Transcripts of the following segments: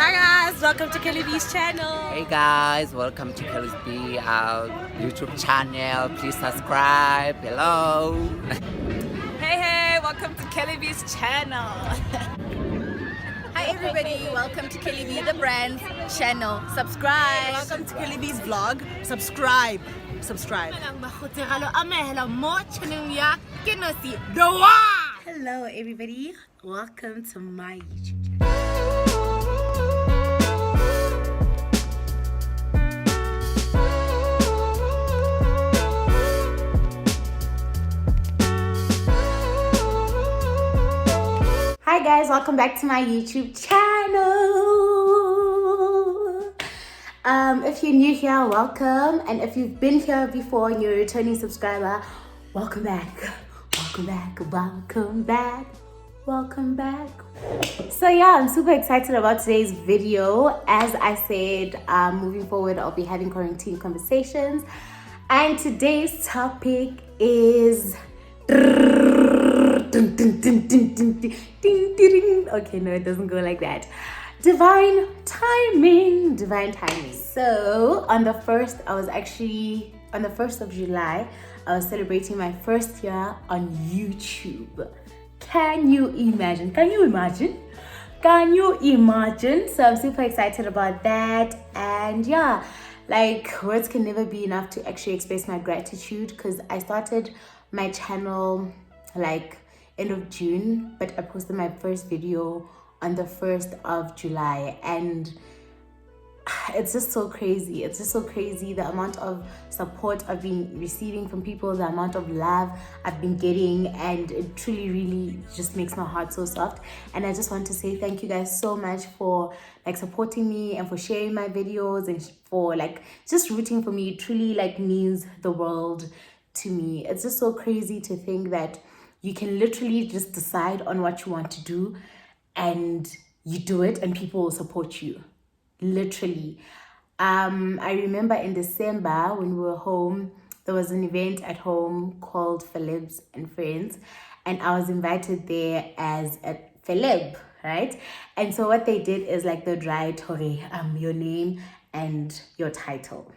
Hi guys, welcome to Kelly B's channel. Hey guys, welcome to Kelly's B, our YouTube channel. Please subscribe. Hello. Hey, welcome to Kelly B's channel. Hi everybody, welcome to Kelly B, the brand channel. Subscribe. Welcome to Kelly B's vlog. Subscribe. Hello everybody, welcome to my YouTube channel. Hi guys, welcome back to my YouTube channel. If you're new here, welcome, and if you've been here before and you're a returning subscriber, welcome back. Welcome back. So yeah, I'm super excited about today's video. As I said, moving forward, I'll be having quarantine conversations, and today's topic is okay, no, it doesn't go like that. Divine timing. So on the 1st of July, I was celebrating my first year on YouTube. Can you imagine? So I'm super excited about that. And yeah, like, words can never be enough to actually express my gratitude, because I started my channel like end of June, but I posted my first video on the 1st of July, and it's just so crazy. The amount of support I've been receiving from people, the amount of love I've been getting, and it truly really just makes my heart so soft. And I just want to say thank you guys so much for like supporting me and for sharing my videos and for like just rooting for me. It truly like means the world to me. It's just so crazy to think that you can literally just decide on what you want to do and you do it and people will support you. Literally. I remember in December when we were home, there was an event at home called Philibs and Friends, and I was invited there as a Philib, right? And so what they did is like they'd write your name and your title.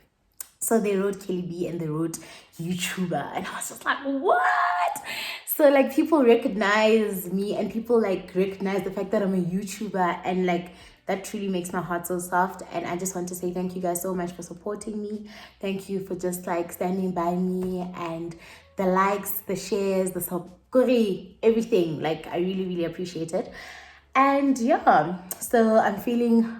So they wrote Kelly B and they wrote YouTuber, and I was just like, what? So like people recognize me and people like recognize the fact that I'm a YouTuber, and like that truly makes my heart so soft. And I just want to say thank you guys so much for supporting me. Thank you for just like standing by me, and the likes, the shares, the support, everything. Like I really really appreciate it. And yeah, so I'm feeling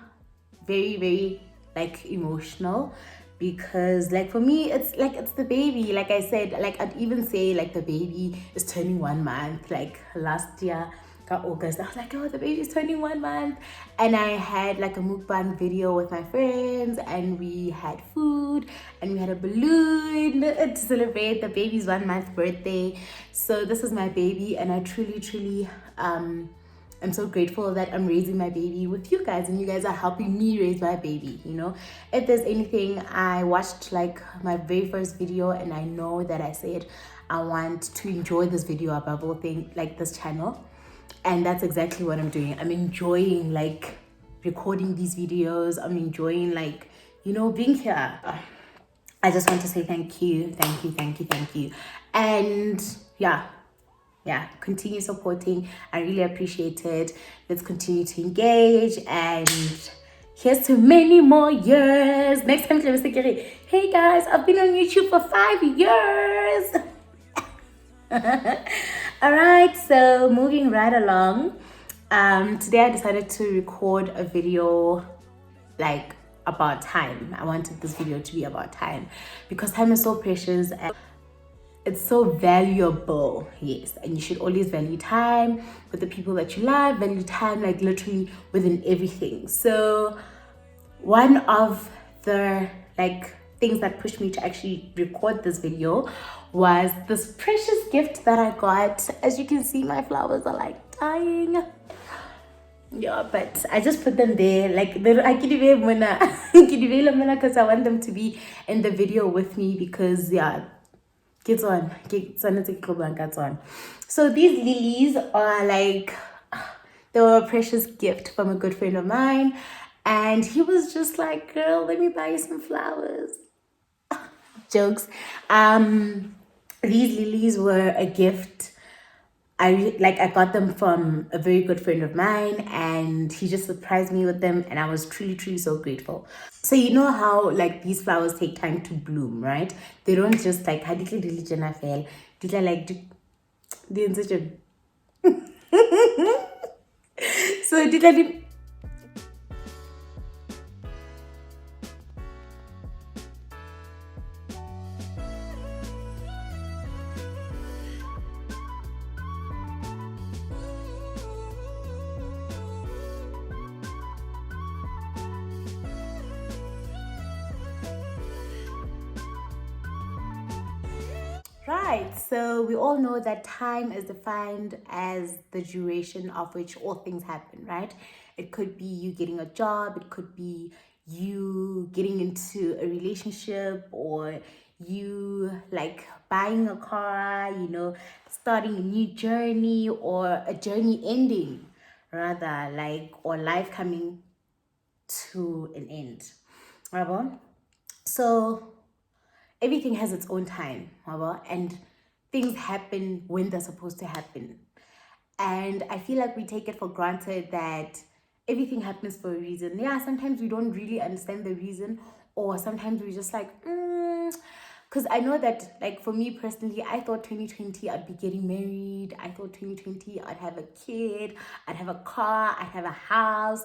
very very like emotional, because like for me it's like it's the baby. Like I said, like I'd even say like the baby is turning 1 month. Like last year August, I was like, oh, the baby's turning 1 month, and I had like a mukbang video with my friends, and we had food and we had a balloon to celebrate the baby's 1 month birthday. So this is my baby, and I truly I'm so grateful that I'm raising my baby with you guys, and you guys are helping me raise my baby. You know, if there's anything, I watched like my very first video, and I know that I said I want to enjoy this video above all things, like this channel, and that's exactly what I'm doing. I'm enjoying like recording these videos. I'm enjoying like, you know, being here. I just want to say thank you, and yeah, continue supporting. I really appreciate it. Let's continue to engage, and here's to many more years. Next time, hey guys, I've been on YouTube for 5 years. All right, so moving right along. Today I decided to record a video like about time. I wanted this video to be about time, because time is so precious and it's so valuable. Yes, and you should always value time with the people that you love, value time like literally within everything. So one of the like things that pushed me to actually record this video was this precious gift that I got. As you can see, my flowers are like dying. Yeah, but I just put them there like I because I want them to be in the video with me, because yeah, get on. So these lilies are like, they were a precious gift from a good friend of mine, And he was just like, girl, let me buy you some flowers. Jokes. These lilies were a gift. I got them from a very good friend of mine, and he just surprised me with them, and I was truly so grateful. So you know how like these flowers take time to bloom, right? They don't just like like so right, so we all know that time is defined as the duration of which all things happen, right? It could be you getting a job, it could be you getting into a relationship, or you like buying a car, starting a new journey, or a journey ending, rather, like, or life coming to an end. Right? So everything has its own time, and things happen when they're supposed to happen. And I feel like we take it for granted that everything happens for a reason. Yeah, sometimes we don't really understand the reason, or sometimes we just like, because I know that, like, for me personally, I thought 2020 I'd be getting married. I thought 2020 I'd have a kid, I'd have a car, I'd have a house.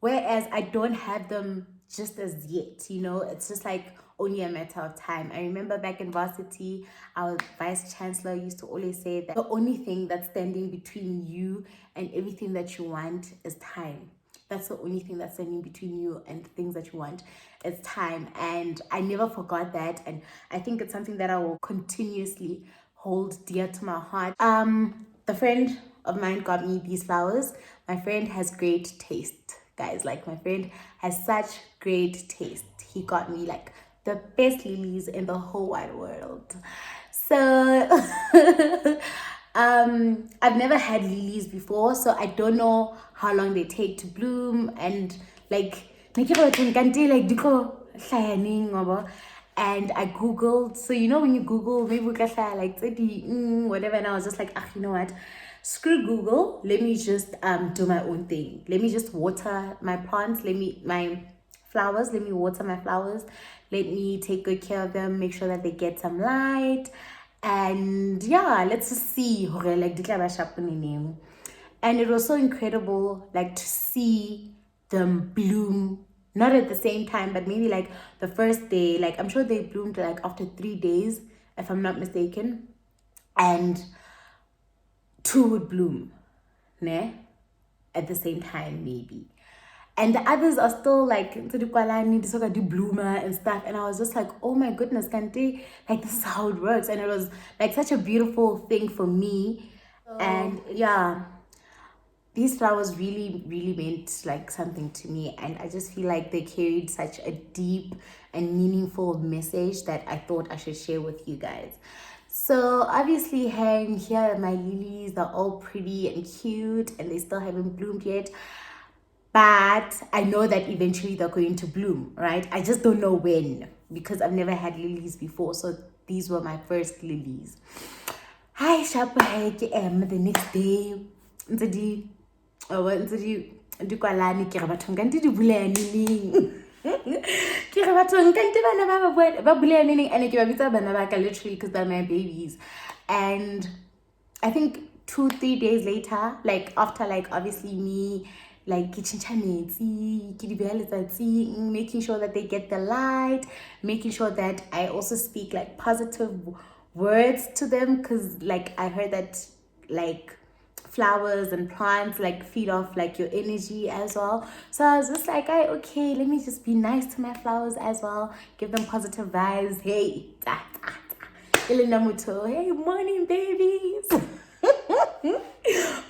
Whereas I don't have them just as yet, it's just like only a matter of time. I remember back in varsity, our vice chancellor used to always say that the only thing that's standing between you and everything that you want is time. That's the only thing that's standing between you and the things that you want. It's time. And I never forgot that. And I think it's something that I will continuously hold dear to my heart. The friend of mine got me these flowers. My friend has great taste, guys. Like, my friend has such great taste. He got me like the best lilies in the whole wide world. So I've never had lilies before, so I don't know how long they take to bloom. And like, and I googled. So when you google, maybe like whatever, and I was just like, you know what, screw Google, let me just do my own thing. Let me just water my plants, let me water my flowers, let me take good care of them, make sure that they get some light, and yeah, let's just see like. And it was so incredible, like, to see them bloom, not at the same time, but maybe like the first day, like I'm sure they bloomed like after 3 days, if I'm not mistaken, and 2 would bloom, at the same time maybe. And the others are still like do bloomer and stuff. And I was just like, oh my goodness, Kante, like, this is how it works. And it was like such a beautiful thing for me. And yeah, these flowers really meant like something to me. And I just feel like they carried such a deep and meaningful message that I thought I should share with you guys. So obviously, here my lilies, they're all pretty and cute, and they still haven't bloomed yet. But I know that eventually they're going to bloom, right? I just don't know when, because I've never had lilies before. So these were my first lilies. Hi, the next day, literally, because they're my babies. And I think 2-3 days later, like after, like, obviously me like making sure that they get the light, making sure that I also speak like positive words to them, because like I heard that like flowers and plants like feed off like your energy as well. So I was just like, okay, let me just be nice to my flowers as well, give them positive vibes. Hey, hey, morning babies.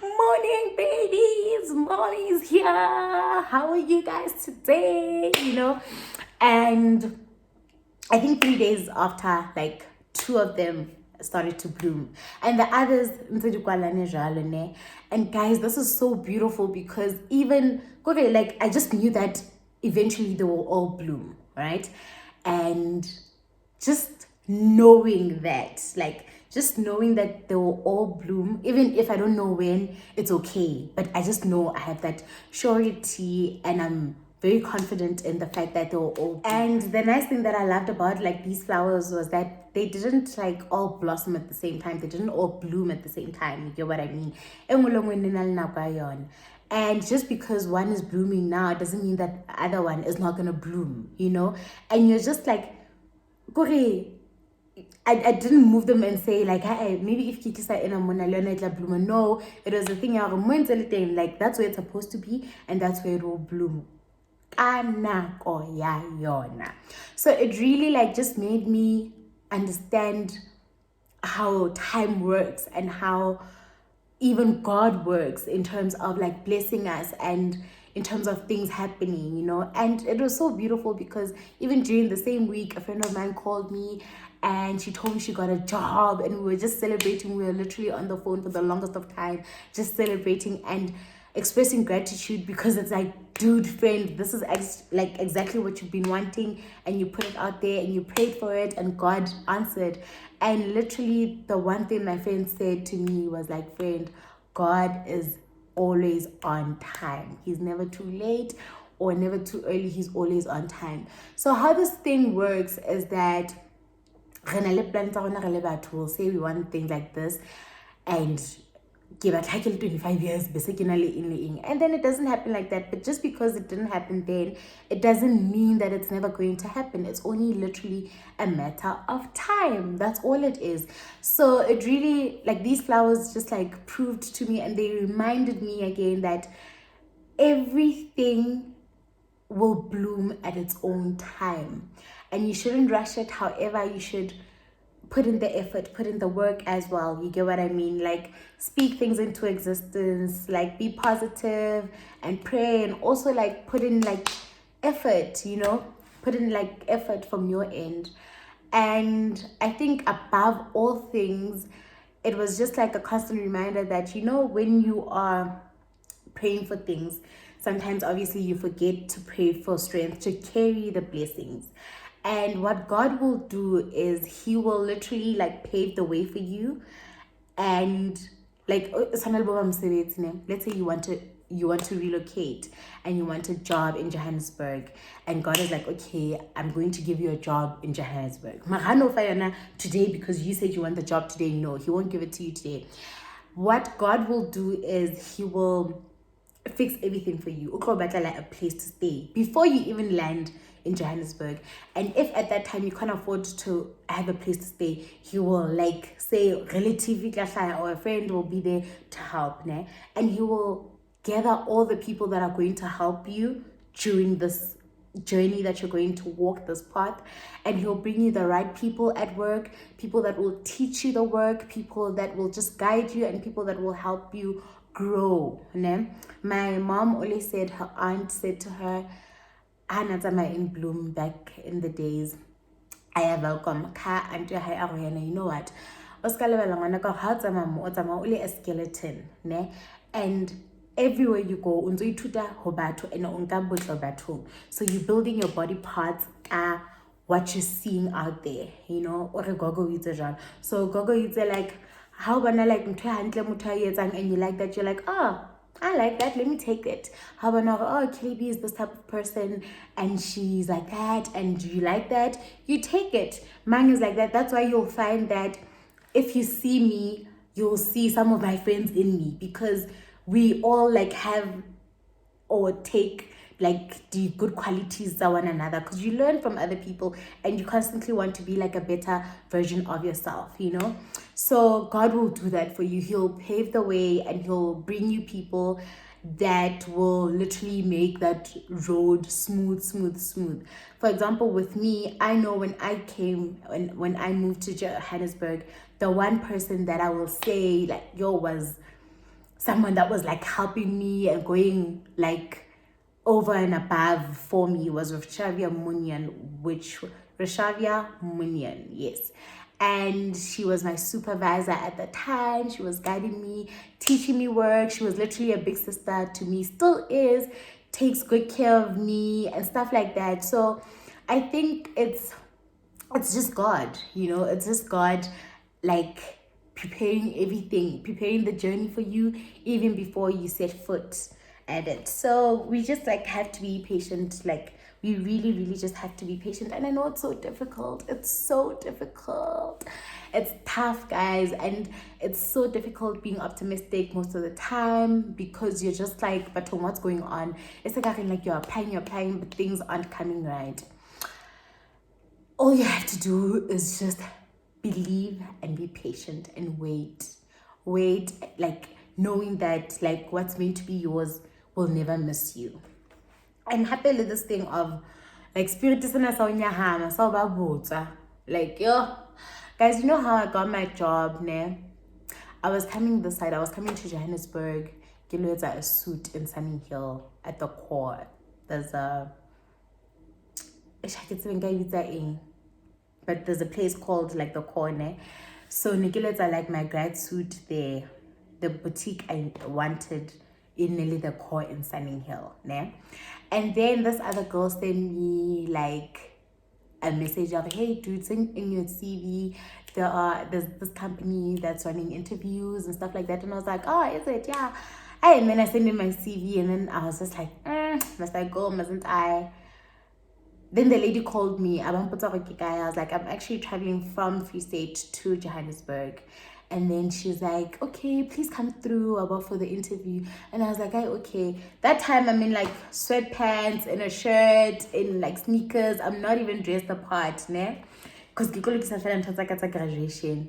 Morning babies, mommy's here, how are you guys today? And I think 3 days after, like 2 of them started to bloom, and the others, and guys, this is so beautiful, because even like I just knew that eventually they will all bloom, right? And just knowing that, like, just knowing that they will all bloom, even if I don't know when, it's okay. But I just know I have that surety, and I'm very confident in the fact that they will all bloom. And the nice thing that I loved about like these flowers was that they didn't like all blossom at the same time. They didn't all bloom at the same time. You get what I mean? And just because one is blooming now doesn't mean that the other one is not gonna bloom, you know? And you're just like, Kore, I didn't move them and say like, hey, maybe if Kikisa in a Mona Leona it'll bloom. No, it was a thing like that's where it's supposed to be, and that's where it will bloom. So it really like just made me understand how time works and how even God works in terms of like blessing us and in terms of things happening, you know. And it was so beautiful because even during the same week, a friend of mine called me and she told me she got a job, and we were just celebrating. We were literally on the phone for the longest of time, just celebrating and expressing gratitude, because it's like, dude, friend, this is like exactly what you've been wanting, and you put it out there and you prayed for it and God answered. And literally the one thing my friend said to me was like, friend, God is always on time. He's never too late or never too early. He's always on time. So how this thing works is that we'll say we want things like this, and give a title 25 years and then it doesn't happen like that. But just because it didn't happen then, it doesn't mean that it's never going to happen. It's only literally a matter of time. That's all it is. So it really, like, these flowers just like proved to me, and they reminded me again that everything will bloom at its own time, and you shouldn't rush it. However, you should put in the effort, put in the work as well. You get what I mean? Like, speak things into existence, like be positive and pray, and also like put in like effort, you know, put in like effort from your end. And I think above all things, it was just like a constant reminder that, you know, when you are praying for things, sometimes obviously you forget to pray for strength to carry the blessings. And what God will do is he will literally like pave the way for you. And like, let's say you want to relocate and you want a job in Johannesburg, and God is like, okay, I'm going to give you a job in Johannesburg today because you said you want the job today. No, he won't give it to you today. What God will do is he will fix everything for you. Like a place to stay before you even land in Johannesburg. And if at that time you can't afford to have a place to stay, he will like say relatively or a friend will be there to help, né? And he will gather all the people that are going to help you during this journey that you're going to walk, this path. And he'll bring you the right people at work, people that will teach you the work, people that will just guide you, and people that will help you grow, né? My mom always said, her aunt said to her, in Bloom back in the days, I have welcome ka auntie you know what, a skeleton, ne? And everywhere you go, so you're building your body parts, what you're seeing out there, you know, or gogo. So gogo like, how when I like and you like that, you're like, oh, I like that, let me take it. How about, oh, Kelly B is this type of person and she's like that, and you like that, you take it. Mine is like that. That's why you'll find that if you see me, you'll see some of my friends in me, because we all like have or take like the good qualities of one another, because you learn from other people and you constantly want to be like a better version of yourself, you know. So God will do that for you. He'll pave the way and he'll bring you people that will literally make that road smooth. For example, with me, I know when I moved to Johannesburg, the one person that I will say like was someone that was like helping me and going like over and above for me was Rishavia Munyan, yes. And she was my supervisor at the time. She was guiding me, teaching me work. She was literally a big sister to me, still is takes good care of me and stuff like that. So I think it's just God, you know, it's just God, like preparing everything, preparing the journey for you even before you set foot at it. So we just like have to be patient, like we really just have to be patient. And I know it's so difficult, it's so difficult, it's tough, guys, and it's so difficult being optimistic most of the time because you're just like, but what's going on? It's like you're applying, but things aren't coming right. All you have to do is just believe and be patient and wait, like knowing that like what's meant to be yours will never miss you. I'm happy with this thing of like spirit is like, yo, guys, you know how I got my job, ne? I was coming this side, I was coming to Johannesburg, get a suit in Sunny Hill at the core. There's a but there's a place called like the Corner. So Nikiletsa like my grad suit there, the boutique I wanted in nearly the core in Sunny Hill, ne? And then this other girl sent me like a message of, hey dude, send in your CV, there's this company that's running interviews and stuff like that. And I was like, oh, is it? Yeah. And then I sent in my CV and then I was just like, must I go, mustn't I? Then the lady called me. I was like, I'm actually traveling from Free State to Johannesburg. And then she's like, okay, please come through about for the interview. And I was like, okay. That time I'm in like sweatpants and a shirt and like sneakers. I'm not even dressed apart, ne? Because I'm graduation.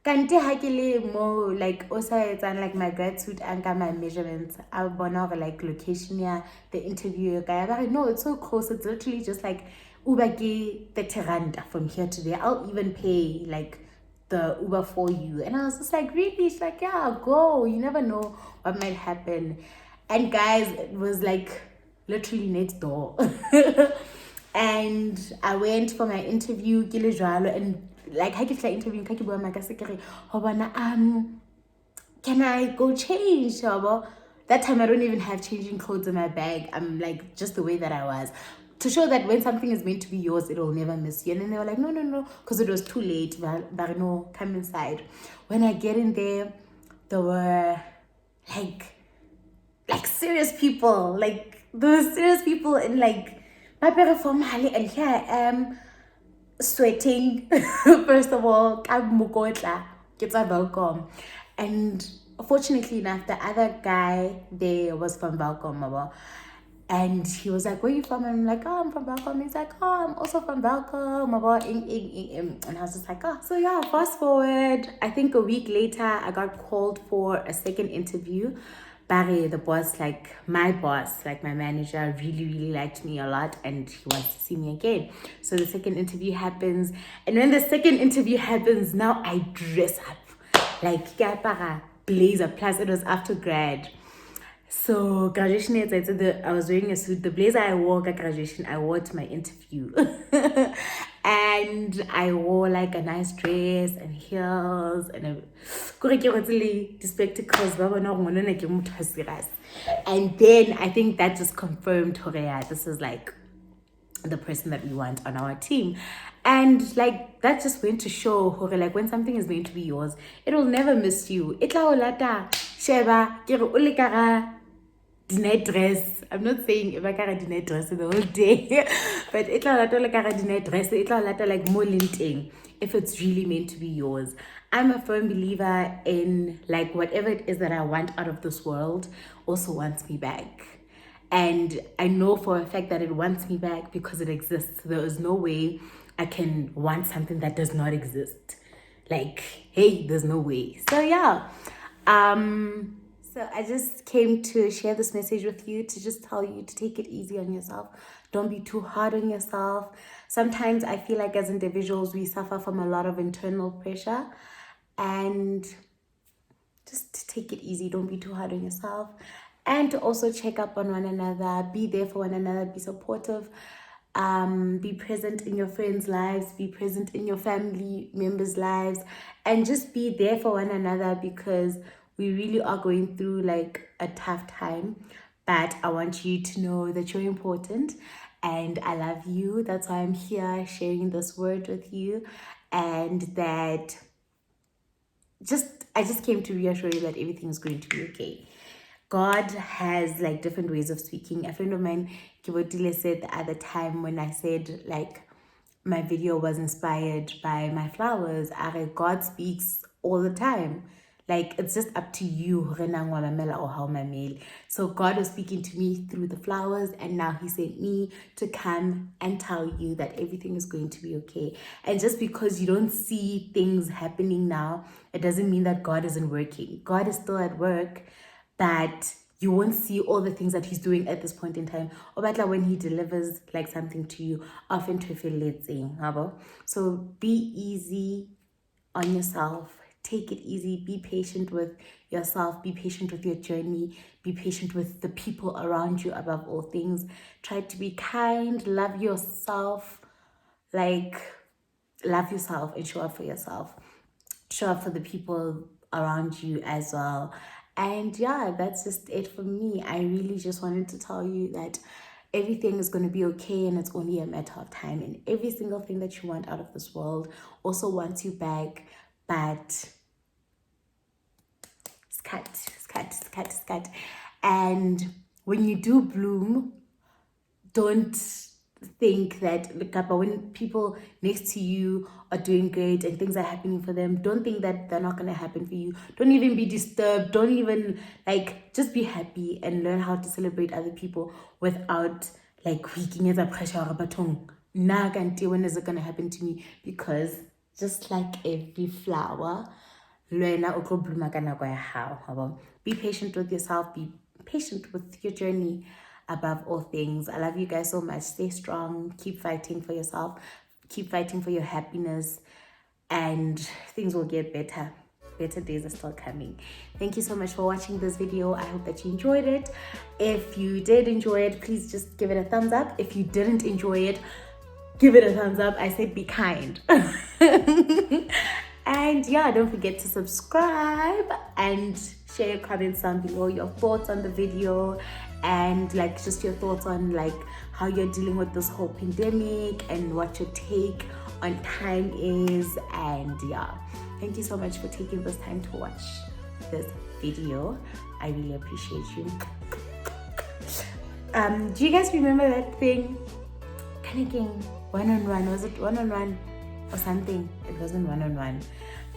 Kante hakele mo like also it's like my grad suit and my measurements. I wanna like location yeah, the interview guy. But no, it's so close. It's literally just like Uber gay the Rand from here to there. I'll even pay like the Uber for you. And I was just like, really? She's like, yeah, go. You never know what might happen. And guys, it was like literally next door. And I went for my interview, and like I get interview, can I go change? That time I don't even have changing clothes in my bag. I'm like just the way that I was, to show that when something is meant to be yours, it will never miss you. And then they were like, no, because it was too late. But no, come inside. When I get in there, there were like serious people. Like there were serious people in like my perform and here I am sweating. First of all, it's a welcome. And fortunately enough, the other guy there was from Welcome. And he was like, where are you from? And I'm like, oh, I'm from Welcome. He's like, oh, I'm also from Welcome. And I was just like, oh. So yeah, fast forward, I think a week later, I got called for a second interview. Barry, the boss, like my boss, like my manager, really liked me a lot and he wants to see me again. So the second interview happens. And when the second interview happens, now I dress up like blazer. Plus it was after grad. So graduation, I was wearing a suit. The blazer I wore at graduation, I wore to my interview. And I wore like a nice dress and heels and the spectacles. And then I think that just confirmed, this is like the person that we want on our team. And like that just went to show, like when something is going to be yours, it will never miss you. Dinner dress. I'm not saying if I got a dinner dress the whole day, but it's like dinner dress. It's like more linting if it's really meant to be yours. I'm a firm believer in like whatever it is that I want out of this world also wants me back. And I know for a fact that it wants me back because it exists. There is no way I can want something that does not exist. Like, hey, there's no way. So yeah. So I just came to share this message with you, to just tell you to take it easy on yourself. Don't be too hard on yourself. Sometimes I feel like as individuals, we suffer from a lot of internal pressure, and just to take it easy. Don't be too hard on yourself, and to also check up on one another, be there for one another, be supportive, be present in your friends' lives, be present in your family members' lives, and just be there for one another, because we really are going through like a tough time. but I want you to know that you're important and I love you. That's why I'm here sharing this word with you, and that I just came to reassure you that everything is going to be okay. God has like different ways of speaking. A friend of mine, Kibotile, said the other time when I said like my video was inspired by my flowers, God speaks all the time. Like it's just up to you or how my mail. So God was speaking to me through the flowers, and now he sent me to come and tell you that everything is going to be okay. And just because you don't see things happening now, it doesn't mean that God isn't working. God is still at work, but you won't see all the things that he's doing at this point in time. Or but like when he delivers like something to you, often to feel it. So be easy on yourself. Take it easy. Be patient with yourself. Be patient with your journey. Be patient with the people around you above all things. Try to be kind. Love yourself. Like, love yourself and show up for yourself. Show up for the people around you as well. And yeah, that's just it for me. I really just wanted to tell you that everything is going to be okay, and it's only a matter of time. And every single thing that you want out of this world also wants you back. But scat. And when you do bloom, don't think that when people next to you are doing great and things are happening for them, don't think that they're not going to happen for you. Don't even be disturbed. Don't even just be happy and learn how to celebrate other people without weaking as a pressure or baton. When is it going to happen to me? Because just like every flower, be patient with yourself. Be patient with your journey above all things. I love you guys so much. Stay strong. Keep fighting for yourself. Keep fighting for your happiness. And things will get better. Better days are still coming. Thank you so much for watching this video. I hope that you enjoyed it. If you did enjoy it, please just give it a thumbs up. If you didn't enjoy it, give it a thumbs up. I said be kind. And yeah, don't forget to subscribe and share your comments down below, your thoughts on the video, and just your thoughts on how you're dealing with this whole pandemic and what your take on time is. And yeah, thank you so much for taking this time to watch this video. I really appreciate you. Do you guys remember that thing? Panicking one-on-one. Was it one-on-one or something? It wasn't one-on-one.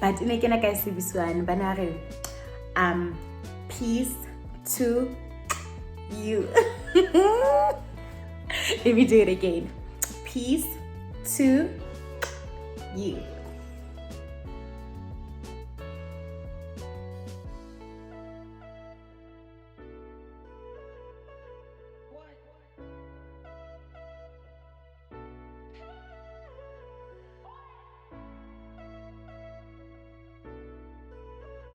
But in a guys banare peace to you. Let me do it again. Peace to you.